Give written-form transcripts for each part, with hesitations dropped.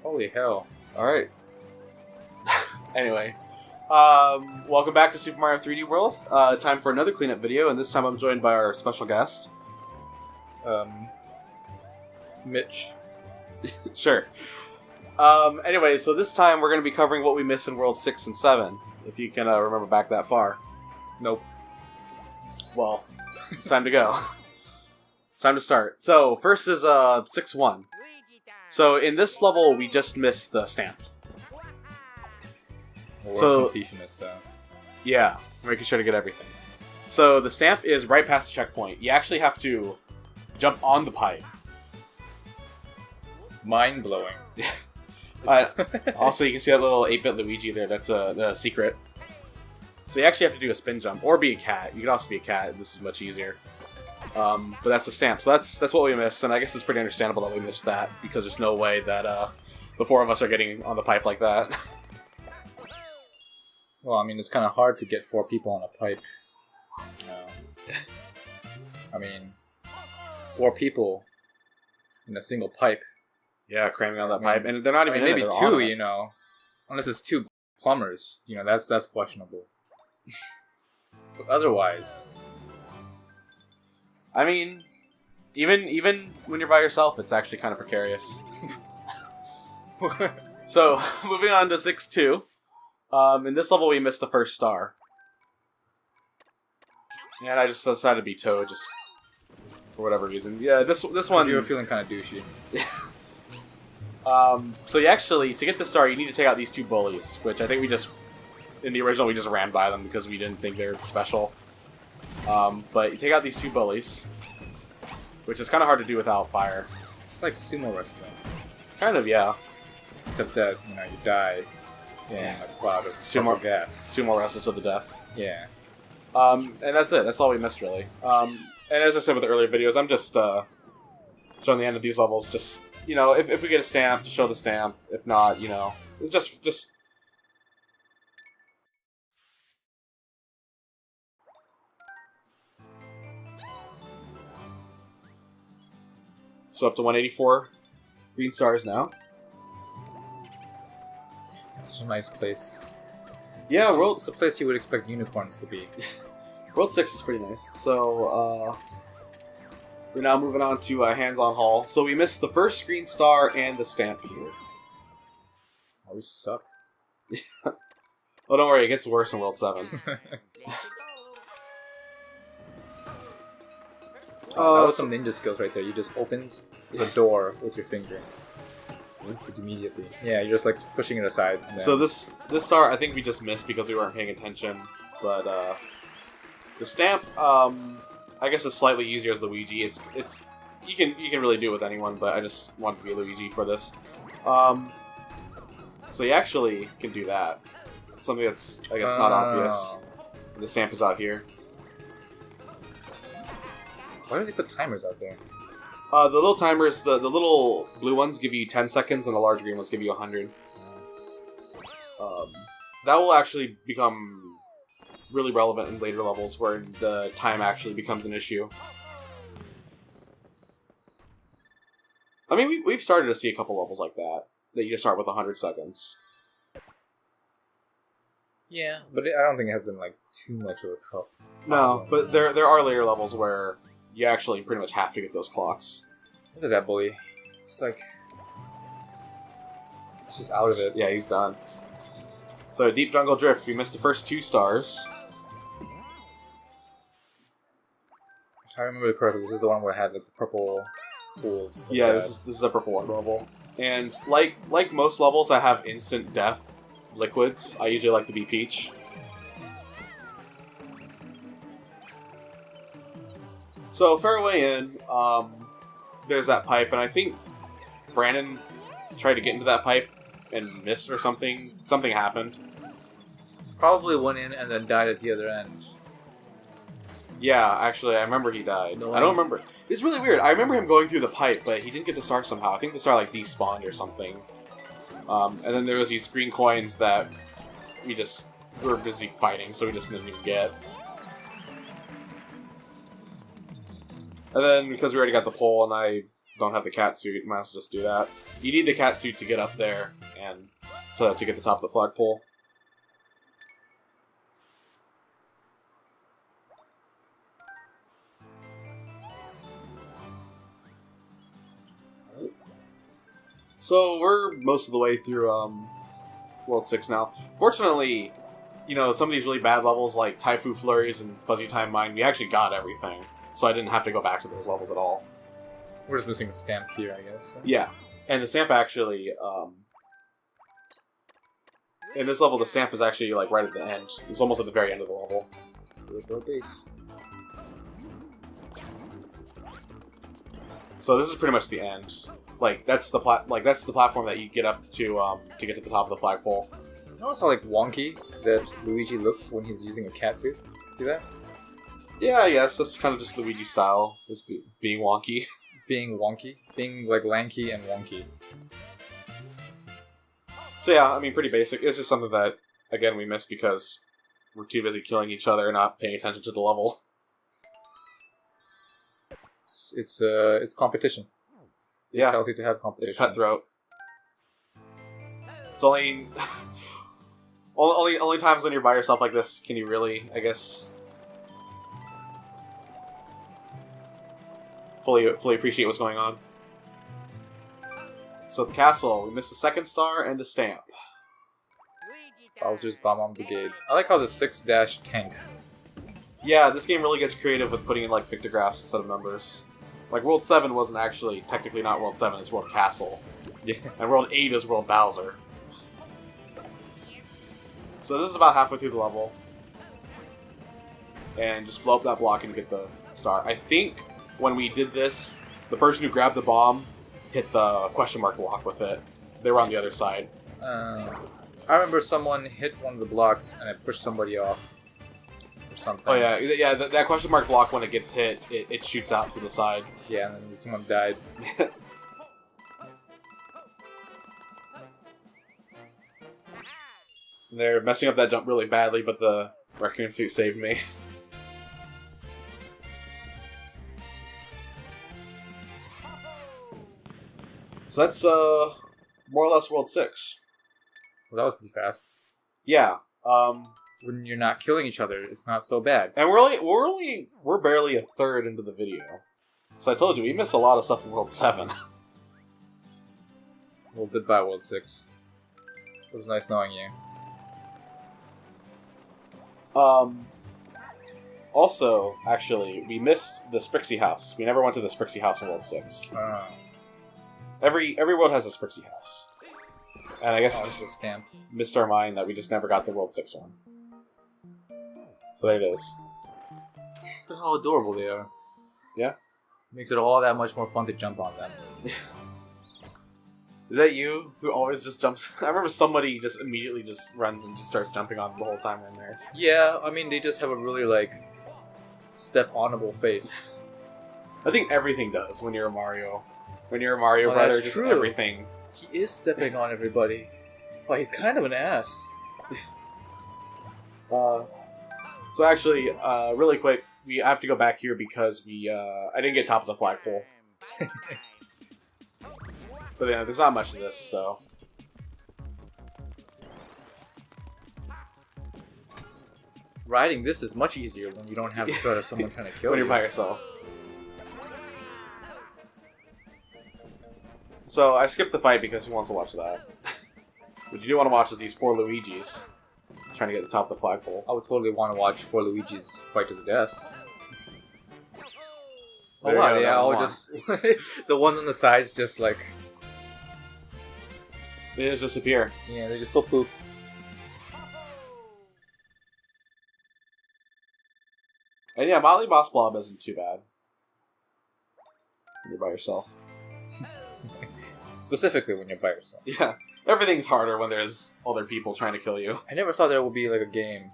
Holy hell. Alright. Anyway. Welcome back to Super Mario 3D World. Time for another cleanup video, and this time I'm joined by our special guest. Mitch. Sure. Anyway, so this time we're going to be covering what we missed in World 6 and 7, if you can remember back that far. Nope. Well, it's time to go. It's time to start. So, first is 6-1. So, in this level, we just missed the stamp. Well, So- we're completionists, so... Yeah, making sure to get everything. So, the stamp is right past the checkpoint. You actually have to jump on the pipe. Mind-blowing. Also, you can see that little 8-bit Luigi there. That's the secret. So you actually have to do a spin jump, or be a cat. You can also be a cat. This is much easier. But that's the stamp. So that's what we missed, and I guess it's pretty understandable that we missed that, because there's no way that the four of us are getting on the pipe like that. Well, I mean, it's kind of hard to get 4 people on a pipe. I mean, 4 people in a single pipe. Yeah, cramming on that pipe, and they're not even maybe in it, 2, you know. Unless it's 2 plumbers, you know, that's questionable. But otherwise... I mean, even when you're by yourself, it's actually kind of precarious. So, moving on to 6-2. In this level, we missed the first star. And I just decided to be Toad, just for whatever reason. Yeah, this one... You were feeling kind of douchey. So you actually, to get the star, you need to take out these 2 bullies, which I think we just... In the original, we just ran by them because we didn't think they were special. But you take out these 2 bullies, which is kind of hard to do without fire. It's like sumo wrestling. Kind of, yeah. Except that, you know, you die in a cloud of sumo gas. Sumo wrestle to the death. Yeah. And that's it. That's all we missed, really. And as I said with the earlier videos, I'm just showing the end of these levels. Just, you know, if we get a stamp, show the stamp. If not, you know, it's just... So up to 184 green stars now. It's a nice place. Yeah, It's a place you would expect unicorns to be. World 6 is pretty nice. So, we're now moving on to Hands-On Hall. So we missed the first green star and the stamp here. Oh, we suck. Oh, don't worry, it gets worse in World 7. That was some ninja skills right there. You just opened the door with your finger. Immediately. Yeah, you're just like pushing it aside. So this star, I think we just missed because we weren't paying attention. But the stamp, I guess, is slightly easier as Luigi. It's you can really do it with anyone, but I just want to be Luigi for this. So you actually can do that. Something that's, I guess, not obvious. The stamp is out here. Why do they put timers out there? The little timers, the little blue ones give you 10 seconds, and the large green ones give you 100. That will actually become really relevant in later levels, where the time actually becomes an issue. I mean, we've started to see a couple levels like that you just start with 100 seconds. Yeah, but I don't think it has been like too much of a trouble. No, but there are later levels where you actually pretty much have to get those clocks. Look at that bully. It's like... It's just out of it. Yeah, he's done. So, Deep Jungle Drift, we missed the first 2 stars. If I remember correctly, this is the one where I had like, the purple pools. Yeah, this is a purple one level. And like most levels, I have instant death liquids. I usually like to be Peach. So, Fairway in, there's that pipe, and I think Brandon tried to get into that pipe and missed or something. Something happened. Probably went in and then died at the other end. Yeah, actually, I remember he died. No, I don't remember. It's really weird. I remember him going through the pipe, but he didn't get the star somehow. I think the star, like, despawned or something. And then there was these green coins that we were busy fighting, so we just didn't even get. And then, because we already got the pole and I don't have the cat suit, you might as well just do that. You need the cat suit to get up there and to get the top of the flagpole. So we're most of the way through World 6 now. Fortunately, you know, some of these really bad levels like Taifu Flurries and Fuzzy Time Mine, we actually got everything. So I didn't have to go back to those levels at all. We're just missing a stamp here, I guess. So. Yeah, and the stamp actually, in this level, the stamp is actually like right at the end. It's almost at the very end of the level. So this is pretty much the end. Like that's the platform that you get up to get to the top of the flagpole. Notice how like wonky that Luigi looks when he's using a catsuit? See that? Yeah, yes, that's kind of just Luigi style, is being wonky. Being wonky? Being like lanky and wonky. So yeah, I mean, pretty basic. It's just something that, again, we missed because we're too busy killing each other and not paying attention to the level. It's competition. Yeah. It's healthy to have competition. It's cutthroat. It's only... only times when you're by yourself like this can you really, I guess... fully appreciate what's going on. So the castle, we missed a second star and a stamp. Bowser's Bob-omb Brigade. I like how the 6- tank. Yeah, this game really gets creative with putting in like pictographs instead of numbers. Like World 7 wasn't actually technically not World 7, it's World Castle. Yeah. And World 8 is World Bowser. So this is about halfway through the level. And just blow up that block and get the star. I think when we did this, the person who grabbed the bomb hit the question mark block with it. They were on the other side. I remember someone hit one of the blocks and it pushed somebody off. Or something. Oh yeah, that question mark block, when it gets hit, it shoots out to the side. Yeah, and then someone died. They're messing up that jump really badly, but the raccoon suit saved me. So that's more or less World 6. Well, that was pretty fast. Yeah. When you're not killing each other, it's not so bad. And we're barely a third into the video. So I told you, we missed a lot of stuff in World 7. Well, goodbye, World 6. It was nice knowing you. Also, actually, we missed the Sprixie house. We never went to the Sprixie house in World 6. Every world has a Sprixie house. And I guess it just stamp. Missed our mind that we just never got the World 6 one. So there it is. Look at how adorable they are. Yeah? Makes it all that much more fun to jump on them. Is that you who always just jumps? I remember somebody just immediately just runs and just starts jumping on the whole time we're in there. Yeah, I mean, they just have a really, like, step-onable face. I think everything does when you're a Mario. When you're a Mario brother, that's just true. everything. He is stepping on everybody. Well, he's kind of an ass. So actually, really quick, we have to go back here because I didn't get top of the flagpole. But yeah, there's not much to this, so. Riding this is much easier when you don't have sort of someone trying to kill you. When you're by yourself. So I skipped the fight because who wants to watch that? What you do want to watch is these 4 Luigis trying to get the top of the flagpole. I would totally want to watch 4 Luigi's fight to the death. Oh There you wow, go, yeah, that I'll one. just... the ones on the sides just like... They just disappear. Yeah, they just go poof. And yeah, Molly Boss Blob isn't too bad. When you're by yourself. Specifically when you're by yourself. Yeah, everything's harder when there's other people trying to kill you. I never thought there would be like a game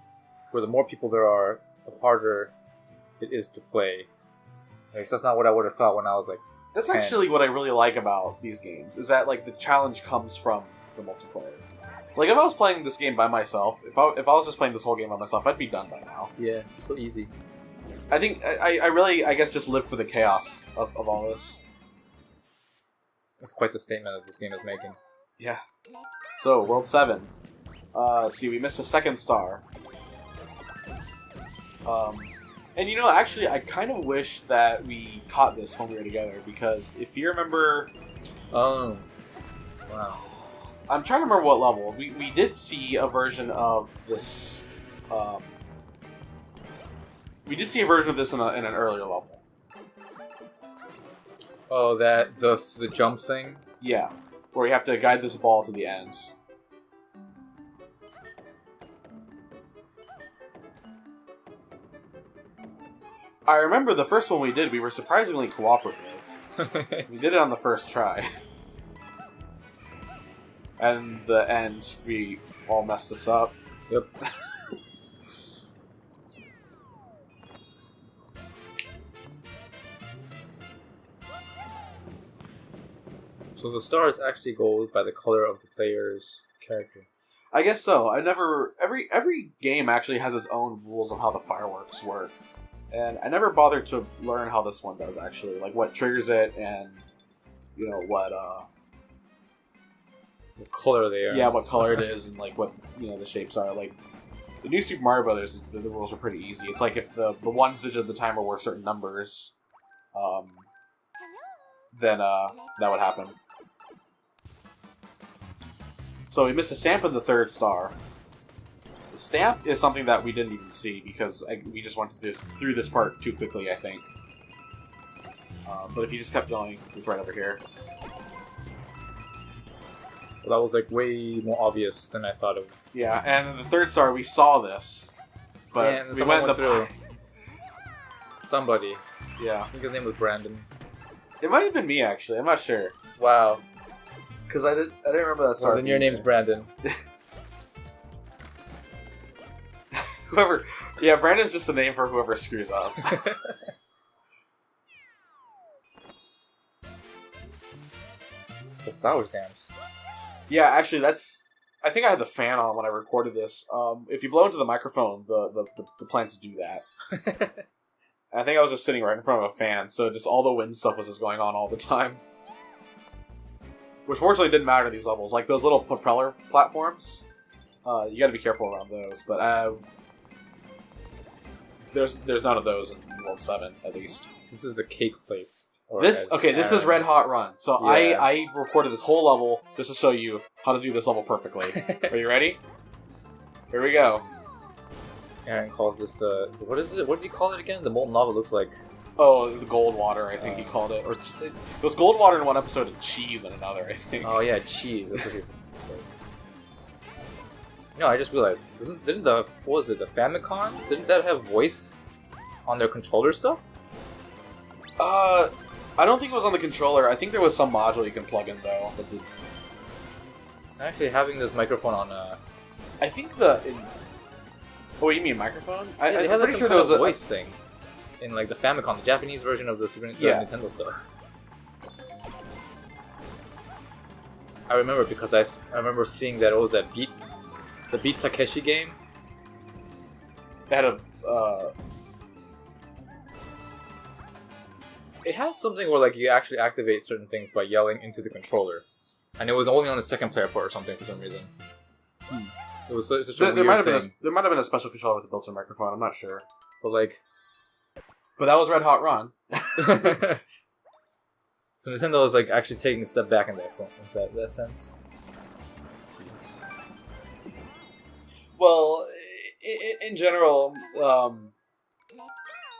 where the more people there are, the harder it is to play. Like, that's not what I would have thought when I was like... That's 10. actually what I really like about these games, is that like the challenge comes from the multiplayer. Like if I was playing this game by myself, if I was just playing this whole game by myself, I'd be done by now. Yeah, so easy. I think I really, I guess, just live for the chaos of all this. That's quite the statement that this game is making. Yeah. So, World 7. See, we missed a second star. And you know, actually, I kind of wish that we caught this when we were together, because if you remember... Oh. Wow. I'm trying to remember what level. We did see a version of this... we did see a version of this in an earlier level. Oh, the jump thing? Yeah. Where you have to guide this ball to the end. I remember the first one we did, we were surprisingly cooperative. We did it on the first try. And the end, we all messed this up. Yep. So the stars actually go by the color of the player's character. I guess so. Every game actually has its own rules of how the fireworks work. And I never bothered to learn how this one does, actually. Like, what triggers it, and, you know, what color they are. Yeah, what color it is, and, like, what, you know, the shapes are. Like, the new Super Mario Brothers, the rules are pretty easy. It's like if the one digit of the timer were certain numbers, then, that would happen. So we missed a stamp in the third star. The stamp is something that we didn't even see because we just went through this part too quickly, I think. But if you just kept going, it's right over here. Well, that was like way more obvious than I thought of. Yeah, and in the third star we saw this, but yeah, we went through. Somebody. Yeah, I think his name was Brandon. It might have been me actually. I'm not sure. Wow. Because I didn't remember that star. Well, then your name's Brandon. Whoever, yeah, Brandon's just a name for whoever screws up. The flowers dance. Yeah, actually, I think I had the fan on when I recorded this. If you blow into the microphone, the plants do that. I think I was just sitting right in front of a fan, so just all the wind stuff was just going on all the time. Which fortunately didn't matter in these levels. Like those little propeller platforms, you gotta be careful around those. But there's none of those in World 7, at least. This is the cake place. This is Red Hot Run. So yeah. I recorded this whole level just to show you how to do this level perfectly. Are you ready? Here we go. Aaron calls this the... What is it? What did he call it again? The molten lava looks like... Oh, the gold water, I think he called it. Or it was gold water in one episode and cheese in another, I think. Oh yeah, cheese. That's what he said. No, I just realized. Didn't the... What was it? The Famicom? Didn't that have voice on their controller stuff? I don't think it was on the controller. I think there was some module you can plug in, though. That did... It's actually having this microphone on... I think the... Oh, you mean microphone? Yeah, I'm pretty sure there was a voice thing. In like the Famicom, the Japanese version of the Nintendo stuff. I remember because I remember seeing that it was that the Beat Takeshi game. It had a It had something where like you actually activate certain things by yelling into the controller, and it was only on the second player port or something for some reason. It was such a weird thing. There might have been a special controller with a built-in microphone. I'm not sure, but like. But that was Red Hot Run. So Nintendo is like actually taking a step back in that sense. Well, in general,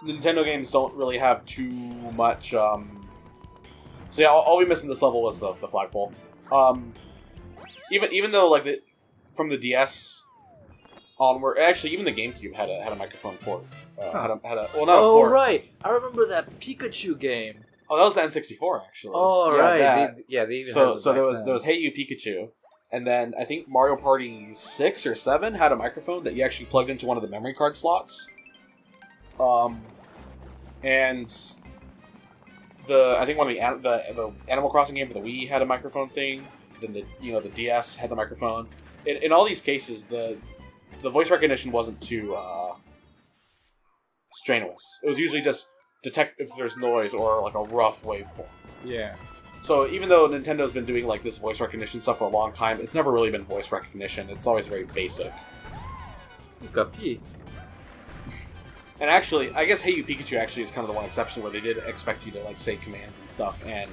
Nintendo games don't really have too much. So yeah, all we missed in this level was the flagpole. Even though like from the DS onward, actually even the GameCube had a microphone port. Right. I remember that Pikachu game. Oh, that was the N64 actually. Oh, yeah, right. They even so there was Hey You Pikachu, and then I think Mario Party 6 or 7 had a microphone that you actually plugged into one of the memory card slots. And I think one of the Animal Crossing game for the Wii had a microphone thing. Then the DS had the microphone. In all these cases, the voice recognition wasn't too strenuous. It was usually just detect if there's noise or like a rough waveform. Yeah. So even though Nintendo's been doing like this voice recognition stuff for a long time, it's never really been voice recognition. It's always very basic. Pikachu. And actually, I guess Hey You Pikachu actually is kind of the one exception where they did expect you to like say commands and stuff. And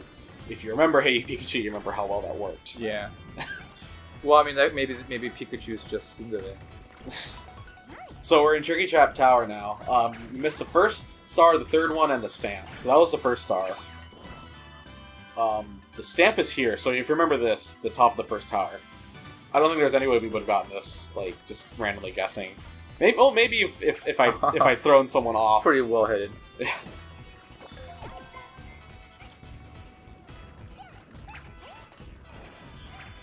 if you remember Hey You Pikachu, you remember how well that worked. Yeah. Well, I mean, that maybe Pikachu's just tsundere. So we're in Tricky Trap Tower now. We missed the first star, the third one, and the stamp. So that was the first star. The stamp is here. So if you remember this, the top of the first tower. I don't think there's any way we would have gotten this, like, just randomly guessing. Maybe if I'd thrown someone off. Pretty well headed.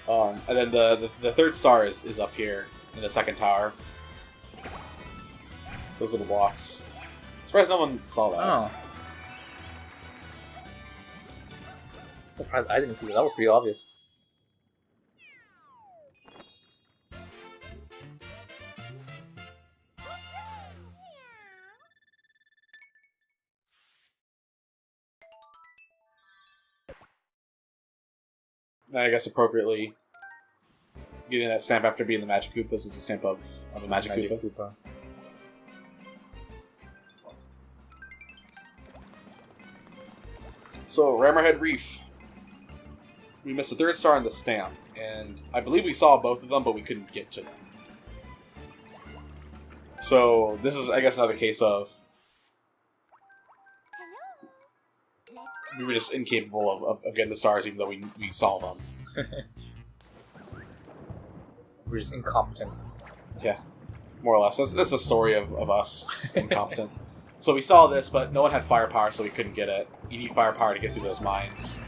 And then the third star is up here in the second tower. Those little blocks. Surprised no one saw that. Oh. Surprised I didn't see that. That was pretty obvious. I guess appropriately, getting that stamp after being the Magic Koopas is a stamp of a Magic Koopa. So, Rammerhead Reef. We missed the third star on the stamp, and I believe we saw both of them, but we couldn't get to them. So, this is, I guess, another case of we were just incapable of getting the stars, even though we saw them. We're just incompetent. Yeah, more or less. That's the story of us incompetence. So we saw this, but no one had firepower, so we couldn't get it. You need firepower to get through those mines.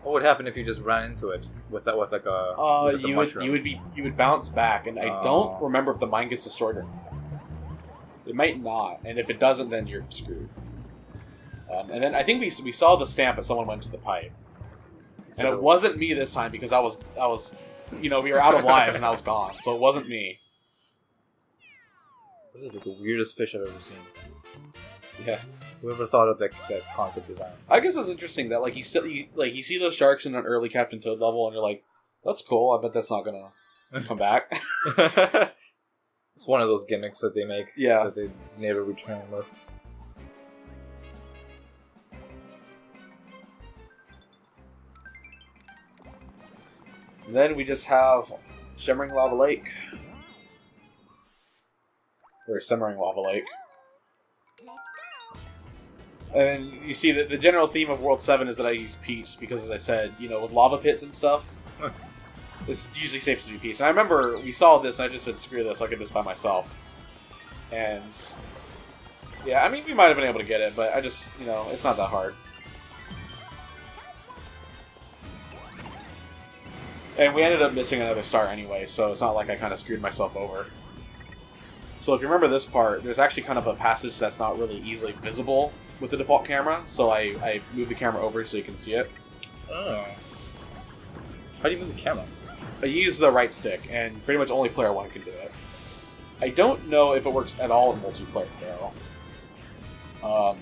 What would happen if you just ran into it with like a mushroom? You would bounce back, and I don't remember if the mine gets destroyed or not. It might not, and if it doesn't, then you're screwed. And then I think we saw the stamp, and someone went to the pipe, and it wasn't me this time because I was, we were out of lives and I was gone, so it wasn't me. This is like the weirdest fish I've ever seen. Yeah. Whoever thought of that concept design? I guess it's interesting that you see those sharks in an early Captain Toad level, and you're like, that's cool. I bet that's not gonna come back. It's one of those gimmicks that they make. Yeah. That they never return with. And then we just have Shimmering Lava Lake. Or Simmering Lava Lake. And you see that the general theme of World 7 is that I use Peach because, as I said, with lava pits and stuff, it's usually safe to be Peach. And I remember we saw this and I just said, screw this, I'll get this by myself. And, yeah, I mean, we might have been able to get it, but I just, it's not that hard. And we ended up missing another star anyway, so it's not like I kind of screwed myself over. So if you remember this part, there's actually kind of a passage that's not really easily visible with the default camera, so I moved the camera over so you can see it. Oh. How do you move the camera? I use the right stick, and pretty much only player 1 can do it. I don't know if it works at all in multiplayer, though.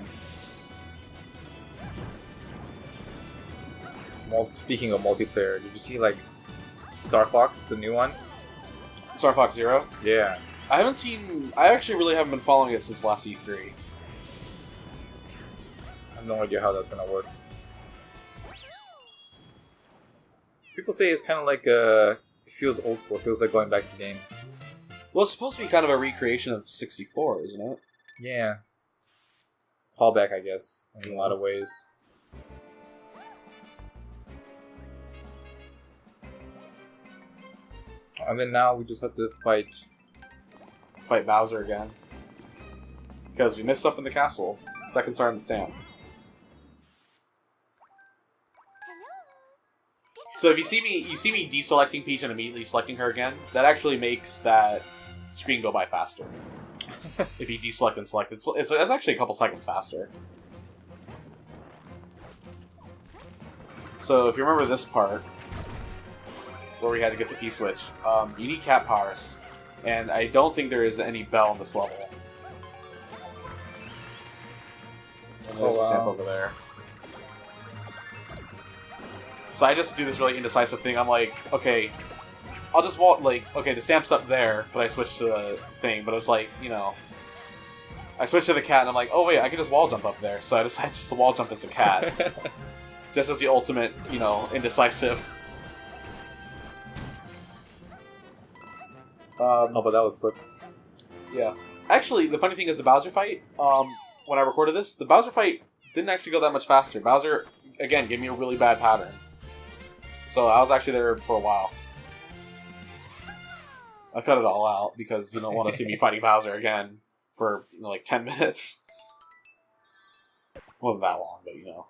Well, speaking of multiplayer, did you see, Star Fox, the new one? Star Fox Zero? Yeah. I actually really haven't been following it since last E3. I have no idea how that's gonna work. People say it's kind of like, it feels old school, it feels like going back to the game. Well, it's supposed to be kind of a recreation of 64, isn't it? Yeah. Callback, I guess, in a lot of ways. And then now we just have to fight Bowser again. Because we missed stuff in the castle. Second star in the stamp. So if you see me deselecting Peach and immediately selecting her again, that actually makes that screen go by faster. If you deselect and select, it's actually a couple seconds faster. So if you remember this part, where we had to get the P-switch, you need cat powers. And I don't think there is any bell on this level. And there's a stamp over there. So I just do this really indecisive thing. I'm like, okay, I'll just wall, like, okay, the stamp's up there, but I switched to the thing, but it was like, you know, I switched to the cat, and I'm like, oh wait, I can just wall jump up there, so I decided just to wall jump as a cat. Just as the ultimate, you know, indecisive. Oh, but that was quick. Yeah. Actually, the funny thing is the Bowser fight, when I recorded this, the Bowser fight didn't actually go that much faster. Bowser, again, gave me a really bad pattern. So I was actually there for a while. I cut it all out because you don't want to see me fighting Bowser again for, you know, like 10 minutes. It wasn't that long, but you know.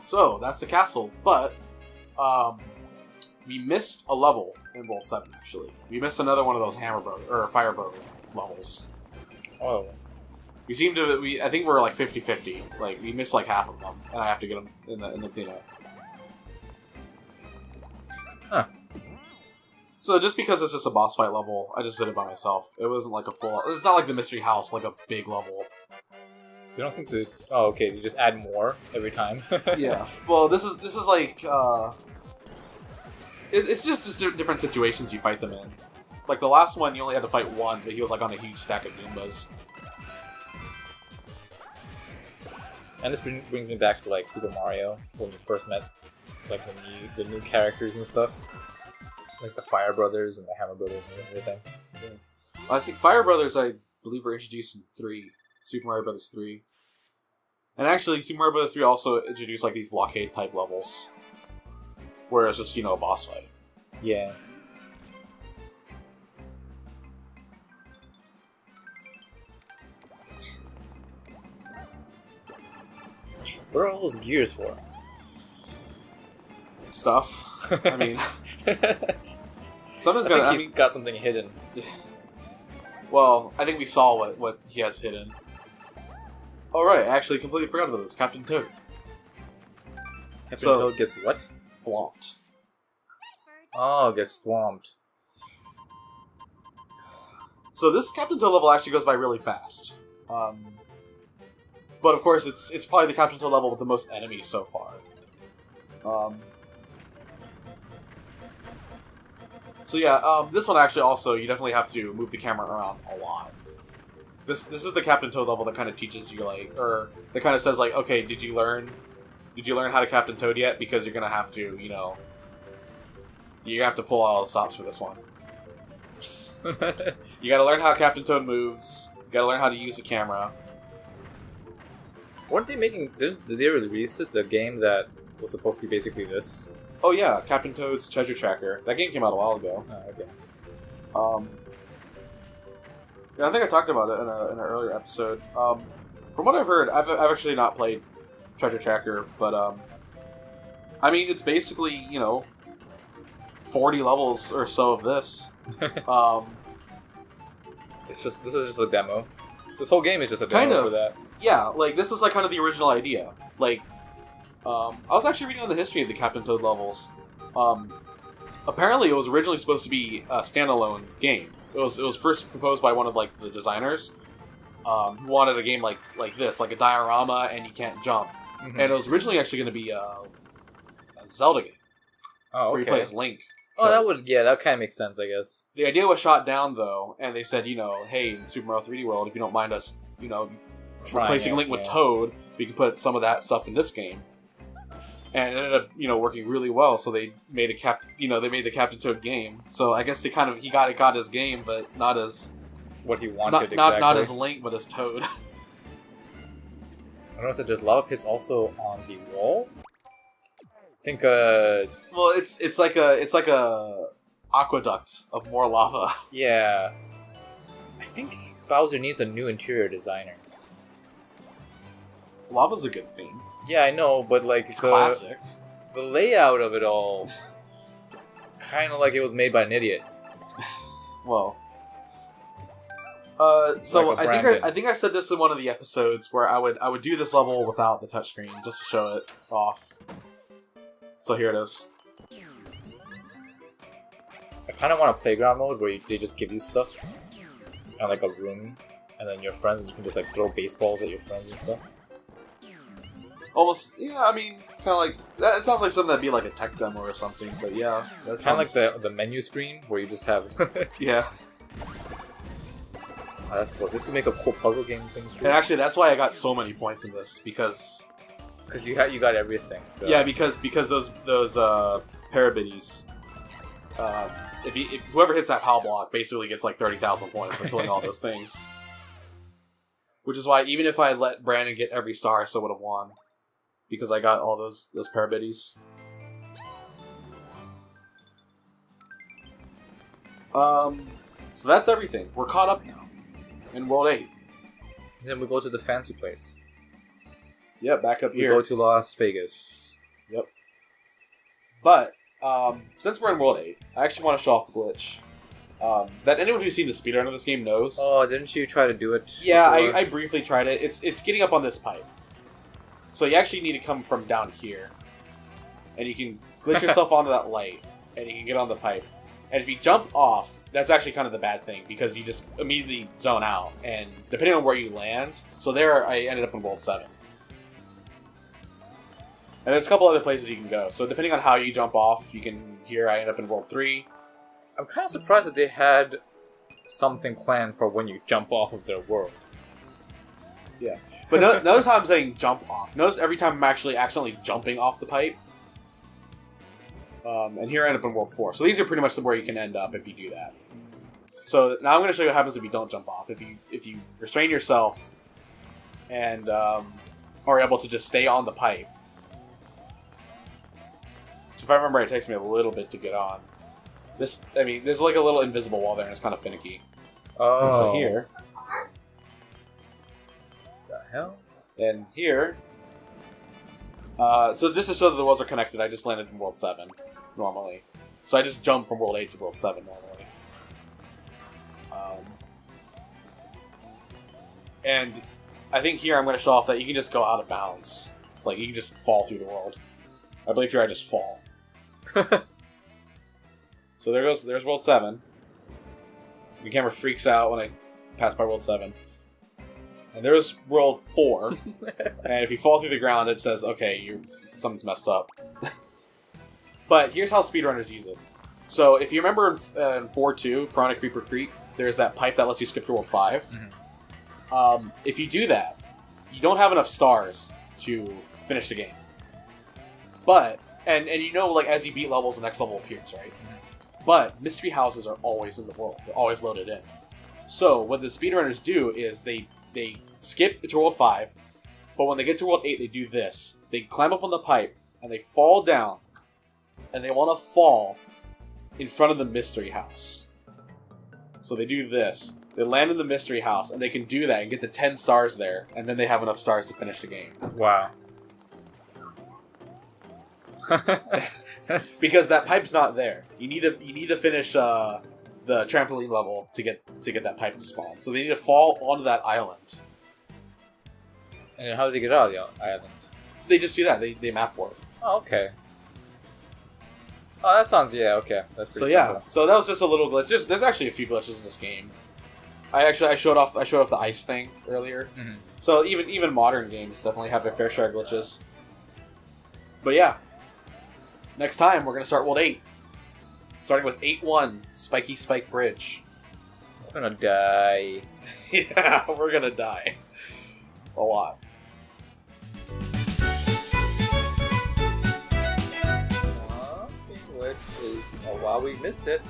So, that's the castle, but we missed a level in Bolt 7, actually. We missed another one of those Hammer Brother, or Fire Brother levels. Oh. We seem to, I think we're like 50-50. Like, we missed like half of them, and I have to get them in the cleanup. Huh. So just because it's just a boss fight level, I just did it by myself. It wasn't like a full, it's not like the Mystery House, like a big level. They don't seem to, oh okay, you just add more every time. Yeah. Well, this is like, it's just different situations you fight them in. Like the last one, you only had to fight one, but he was like on a huge stack of Goombas. And this brings me back to like Super Mario when you first met like the new characters and stuff, like the Fire Brothers and the Hammer Brothers and everything. Yeah. I think Fire Brothers, I believe, were introduced in 3, Super Mario Bros. 3, and actually Super Mario Bros. 3 also introduced like these blockade type levels, where it's just, you know, a boss fight. Yeah. What are all those gears for? Stuff. I mean, someone's I think he's got something hidden. Well, I think we saw what he has hidden. Oh right, I actually completely forgot about this. Captain Toad. Captain Toad gets what? Flopped. Oh, gets swamped. So this Captain Toad level actually goes by really fast. But of course, it's probably the Captain Toad level with the most enemies so far. So yeah, this one actually also, you definitely have to move the camera around a lot. This is the Captain Toad level that kind of teaches you, like, or that kind of says, like, okay, did you learn how to Captain Toad yet? Because you're gonna have to, you know, you have to pull all the stops for this one. You gotta learn how Captain Toad moves. You gotta learn how to use the camera. Weren't they making? Did they release it? The game that was supposed to be basically this. Oh yeah, Captain Toad's Treasure Tracker. That game came out a while ago. Oh, okay. Yeah, I think I talked about it in an earlier episode. From what I've heard, I've actually not played Treasure Tracker, but I mean, it's basically, you know, 40 levels or so of this. This is just a demo. This whole game is just a demo for that. Yeah, like this is like kind of the original idea. Like, I was actually reading on the history of the Captain Toad levels. Apparently, it was originally supposed to be a standalone game. It was first proposed by one of like the designers who wanted a game like this, like a diorama, and you can't jump. Mm-hmm. And it was originally actually going to be a Zelda game. Oh, okay. Where you play as Link. Oh, that kind of makes sense, I guess. The idea was shot down though, and they said, you know, hey, in Super Mario 3D World, if you don't mind us, you know, replacing Link with Toad, we can put some of that stuff in this game. And it ended up, you know, working really well. So they made the Captain Toad game. So I guess he got his game, but not as what he wanted. Not as Link, but as Toad. I noticed that there's lava pits also on the wall. I think. Well, it's like a aqueduct of more lava. Yeah. I think Bowser needs a new interior designer. Lava's a good thing. Yeah, I know, but like it's classic. The layout of it all, kind of like it was made by an idiot. Well, so like I think I said this in one of the episodes where I would do this level without the touchscreen just to show it off. So here it is. I kind of want a playground mode where they just give you stuff and like a room, and then your friends, and you can just like throw baseballs at your friends and stuff. Almost, yeah, I mean, kind of like, that. It sounds like something that'd be like a tech demo or something, but yeah. That's kind of like the menu screen where you just have... Yeah. Oh, that's cool. This would make a cool puzzle game thing too. And actually, that's why I got so many points in this, because... Because you got everything. So. Yeah, because those parabitties, if whoever hits that POW block basically gets like 30,000 points for killing all those things. Which is why even if I let Brandon get every star, I still would have won. Because I got all those parabitties. So that's everything. We're caught up now. In World 8. And then we go to the fancy place. Yeah, back up We here. go to Las Vegas. Yep. But, since we're in World 8, I actually want to show off the glitch. That anyone who's seen the speedrun of this game knows. Oh, didn't you try to do it? Yeah, I briefly tried it. It's getting up on this pipe. So you actually need to come from down here. And you can glitch yourself onto that light. And you can get on the pipe. And if you jump off, that's actually kind of the bad thing. Because you just immediately zone out. And depending on where you land... So there, I ended up in World 7. And there's a couple other places you can go. So depending on how you jump off, you can... Here, I end up in World 3. I'm kind of surprised that they had something planned for when you jump off of their world. Yeah. But notice how I'm saying jump off. Notice every time I'm actually accidentally jumping off the pipe. And here I end up in World 4. So these are pretty much where you can end up if you do that. So now I'm going to show you what happens if you don't jump off. If you restrain yourself and are able to just stay on the pipe. So if I remember, it takes me a little bit to get on. There's like a little invisible wall there, and it's kind of finicky. Oh. So here. The hell? And here. So just to show that the worlds are connected, I just landed in World 7, normally. So I just jumped from World 8 to World 7, normally. And I think here I'm going to show off that you can just go out of bounds. Like, you can just fall through the world. I believe here I just fall. So there's World 7. The camera freaks out when I pass by World 7. And there's World 4. And if you fall through the ground, it says, okay, something's messed up. But here's how speedrunners use it. So if you remember in 4.2, Piranha Creeper Creek, there's that pipe that lets you skip to World 5. Mm-hmm. If you do that, you don't have enough stars to finish the game. But, and you know, like, as you beat levels, the next level appears, right? But mystery houses are always in the world. They're always loaded in. So what the speedrunners do is they skip to World 5, but when they get to World 8, they do this. They climb up on the pipe, and they fall down, and they want to fall in front of the mystery house. So they do this. They land in the mystery house, and they can do that and get the 10 stars there, and then they have enough stars to finish the game. Wow. Because that pipe's not there. You need to finish the trampoline level to get that pipe to spawn. So they need to fall onto that island. And how did they get out of the island? They just do that. They map warp. Oh, okay. Oh, that sounds, yeah, okay. That's pretty simple. So that was just a little glitch. There's actually a few glitches in this game. I showed off the ice thing earlier. Mm-hmm. So even modern games definitely have their fair share of glitches. But yeah. Next time, we're going to start World 8. Starting with 8-1, Spiky Spike Bridge. I'm going to die. Yeah, we're going to die. A lot. Which is, wow, we missed it.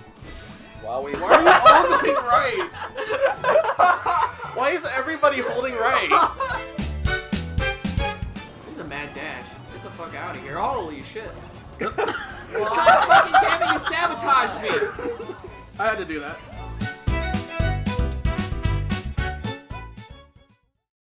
Wow, we... Why are you holding right? Why is everybody holding right? This is a mad dash. Get the fuck out of here. Holy shit. God fucking damn it, you sabotaged me! I had to do that.